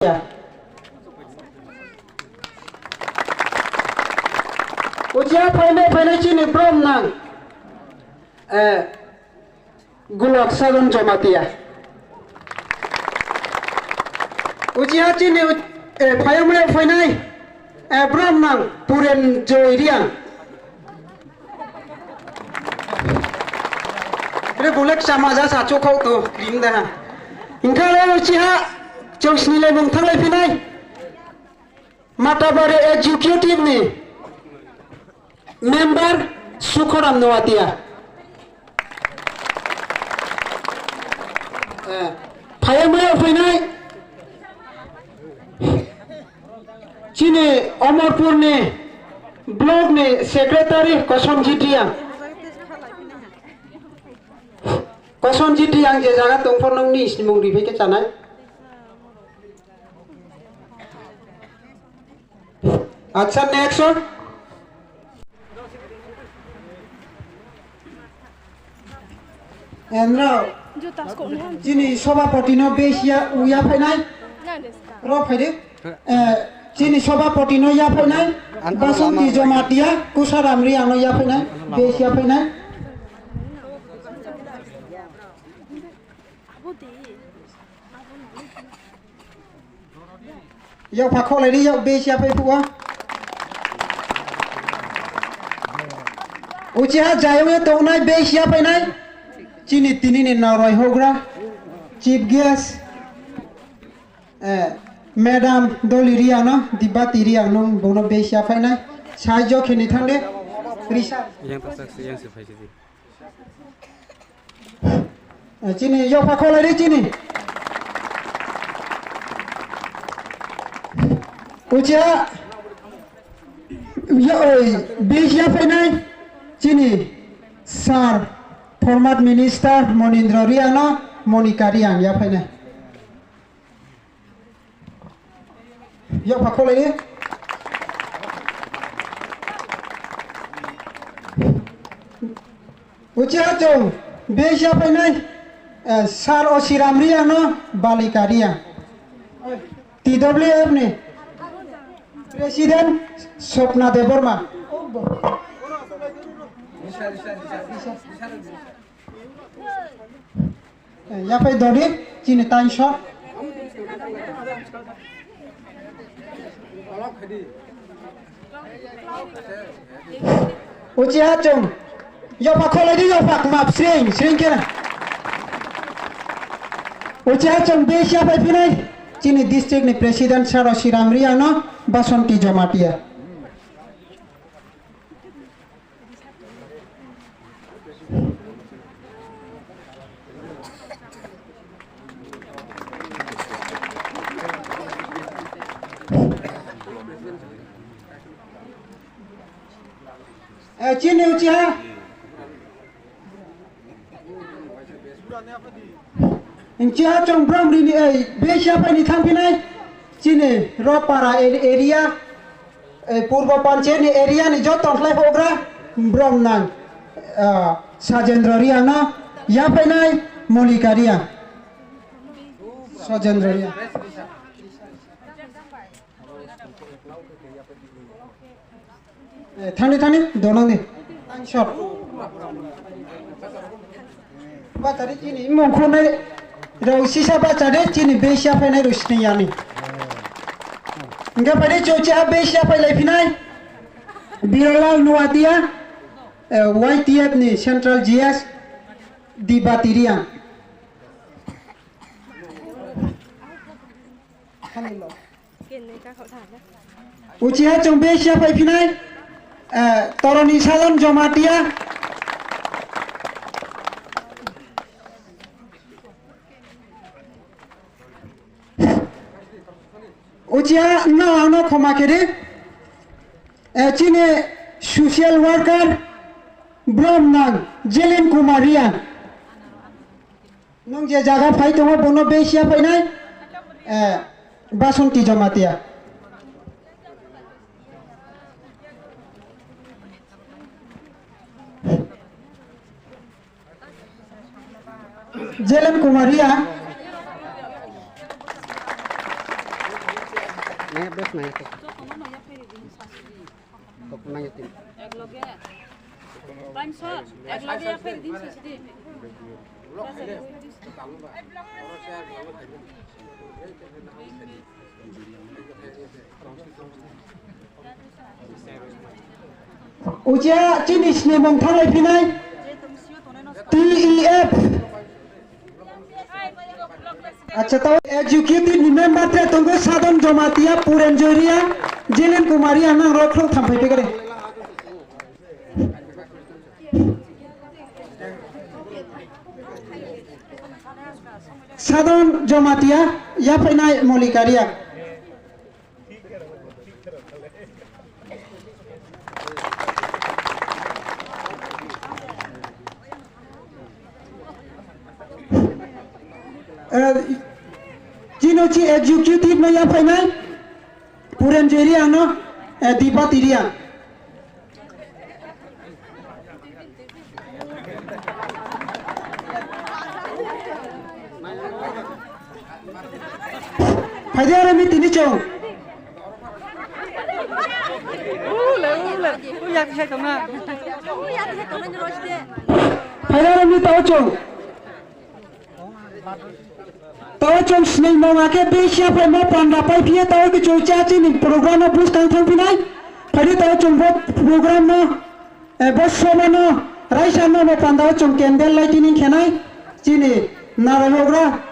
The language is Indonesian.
Ya. Ujian final cini prom nang gulak salon jomatia. Ujian cini final prom nang puren joiriang. Ini bulek sama aja satu kau tu krim dah. Ingkar lalu ujian Jauh nilai mengthanglai pinai Matabare executive ni member Sukoram Nawatia Payamaya pinai Cini Omarpur ni blog ni secretary Kosom Jitiang Kosom Jitiang je jaga tungfor nang ni simung ribe ke chanai अच्छा नेक्स्ट और जिनी सभापति न बेसिया उया फैनाय र फैदे जिनी सभापति न या फैनाय बासंती जमातिया कुसारामरि आनो या फैनाय बेसिया फैनाय याव फाखौलायनि याव बेसिया फैफुआ उचिहा जायवे तौनाय बेसिया फैनाय चिनि तिनिनि नावराय होग्रा चीफ गेस्ट मैडम दलिरियानो दिबा तिरियानो बोनो बेसिया फैनाय साइजो खेनि थांदे रिसा चिनि याव फाखौलायनि चिनि उचिहा बेसिया फैनाय Cini Sar former minister Monindra Riano Monica Riang ya fine ya pakole ni ucia jong besia fine Sar Osiram Riano Balika Riang TWF ni Presiden Sopna Deborma ya phải đổ đi chỉ là tay shot uji hacung ya pak kolej di ya pak map sering kena uji hacung base ya phải pinai Cini district ni presiden Saro Siramriano Basonti Jomatia Cini ujiha Ujiha trong brom ini besia apa ini thampinai Cini Ropara area Purba Panchen area ni jotong klai hogra brom nang Sajendra Riana ya penai Monika Ria Sajendra Ria Thani donang ni shot ba tadi cini mongkhone rau sisa ba tadi cini besia penai rusni yani enggak pada cocha besia penai finai Birolal Nuatia YTF ni Central GS di Batirian Uchiha trong besia penai finai Toroni Salon Jomatia Ujiha no koma kiri Cini social worker Brom nang Jelen Kumarian Nong je jaga fai tongo bono besia painai Basonti Jomatia Jelen Kumaria Naya bes naya to. Kok naya tin. Uja jenis ni mong thalai pinai TEF. अच्छा तो educative member थे तुमको साधन जमातिया पूरन जोरिया जेलेन कुमारी आना रोक रो थम पे करे साधन जमातिया या पैना मौलिकारिया Jinochi executive na ya final puren jeria no dipa tiria Hadiara mi tini chong Hadiara mi tau chong Tahu cuma senang mengakai besia pernah pandapai pihak tahu kecuali ni program apa bus tang pinai. Tadi tahu cuma program no, bus sama no, raisa no, pandaw cuma kendel lagi ni kenai. Cini narahogra